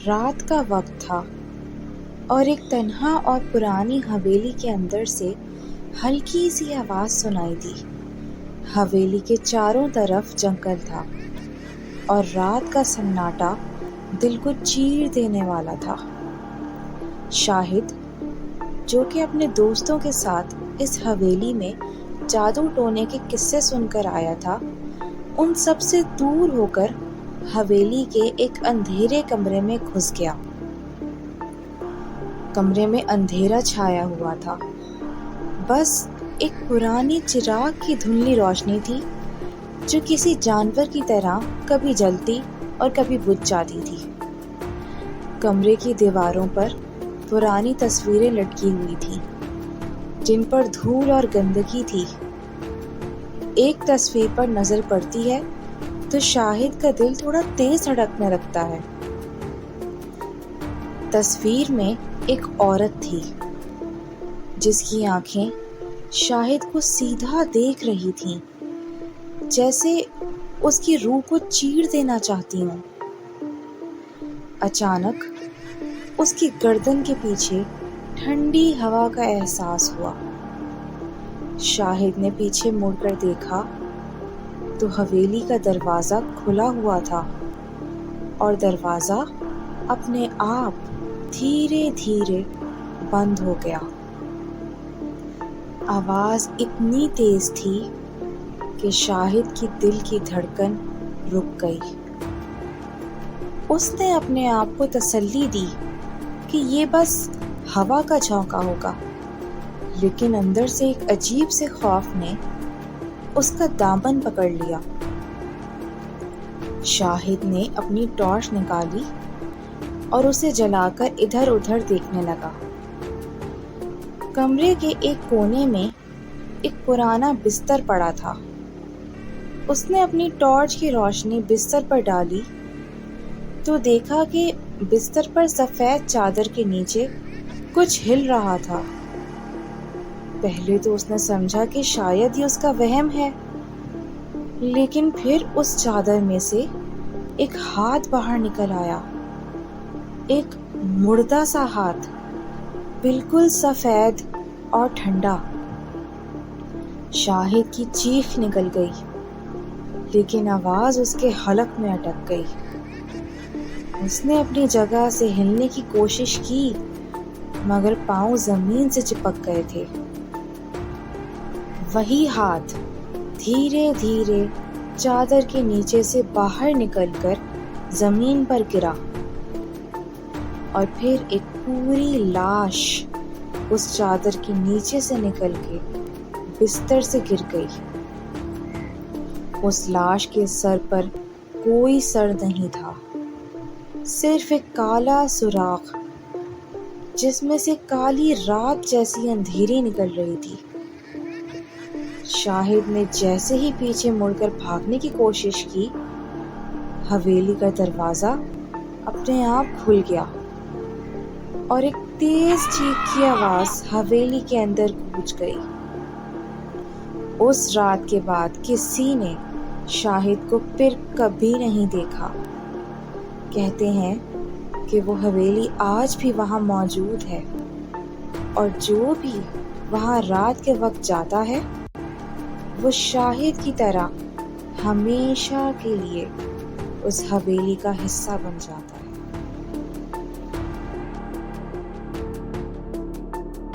رات کا وقت تھا اور ایک تنہا اور پرانی حویلی کے اندر سے ہلکی سی آواز سنائی دی۔ حویلی کے چاروں طرف جنگل تھا اور رات کا سناٹا دل کو چیر دینے والا تھا۔ شاہد، جو کہ اپنے دوستوں کے ساتھ اس حویلی میں جادو ٹونے کے قصے سن کر آیا تھا، ان سب سے دور ہو کر حویلی کے ایک اندھیرے کمرے میں گھس گیا۔ کمرے میں اندھیرا چھایا ہوا تھا، بس ایک پرانی چراغ کی دھندلی روشنی تھی جو کسی جانور کی طرح کبھی جلتی اور کبھی بجھ جاتی تھی۔ کمرے کی دیواروں پر پرانی تصویریں لٹکی ہوئی تھیں جن پر دھول اور گندگی تھی۔ ایک تصویر پر نظر پڑتی ہے تو شاہد کا دل تھوڑا تیز دھڑکنے لگتا ہے۔ تصویر میں ایک عورت تھی جس کی آنکھیں شاہد کو سیدھا دیکھ رہی تھیں، جیسے اس کی روح کو چیر دینا چاہتی ہوں۔ اچانک اس کی گردن کے پیچھے ٹھنڈی ہوا کا احساس ہوا۔ شاہد نے پیچھے مڑ کر دیکھا تو حویلی کا دروازہ کھلا ہوا تھا اور دروازہ اپنے آپ دھیرے دھیرے بند ہو گیا۔ آواز اتنی تیز تھی کہ شاہد کی دل کی دھڑکن رک گئی۔ اس نے اپنے آپ کو تسلی دی کہ یہ بس ہوا کا جھونکا ہوگا، لیکن اندر سے ایک عجیب سے خوف نے اس کا دامن پکڑ لیا۔ شاہد نے اپنی ٹارچ نکالی اور اسے جلا کر ادھر ادھر دیکھنے لگا۔ کمرے کے ایک کونے میں ایک پرانا بستر پڑا تھا۔ اس نے اپنی ٹارچ کی روشنی بستر پر ڈالی تو دیکھا کہ بستر پر سفید چادر کے نیچے کچھ ہل رہا تھا۔ پہلے تو اس نے سمجھا کہ شاید یہ اس کا وہم ہے، لیکن پھر اس چادر میں سے ایک ہاتھ باہر نکل آیا، ایک مردہ سا ہاتھ، بالکل سفید اور ٹھنڈا۔ شاہد کی چیخ نکل گئی، لیکن آواز اس کے حلق میں اٹک گئی۔ اس نے اپنی جگہ سے ہلنے کی کوشش کی مگر پاؤں زمین سے چپک گئے تھے۔ وہی ہاتھ دھیرے دھیرے چادر کے نیچے سے باہر نکل کر زمین پر گرا اور پھر ایک پوری لاش اس چادر کے نیچے سے نکل کے بستر سے گر گئی۔ اس لاش کے سر پر کوئی سر نہیں تھا، صرف ایک کالا سوراخ جس میں سے کالی رات جیسی اندھیری نکل رہی تھی۔ شاہد نے جیسے ہی پیچھے مڑ کر بھاگنے کی کوشش کی، حویلی کا دروازہ اپنے آپ کھل گیا اور ایک تیز چیخ کی آواز حویلی کے اندر گونج گئی۔ اس رات کے بعد کسی نے شاہد کو پھر کبھی نہیں دیکھا۔ کہتے ہیں کہ وہ حویلی آج بھی وہاں موجود ہے اور جو بھی وہاں رات کے وقت جاتا ہے وہ شاہد کی طرح ہمیشہ کے لیے اس حویلی کا حصہ بن جاتا ہے۔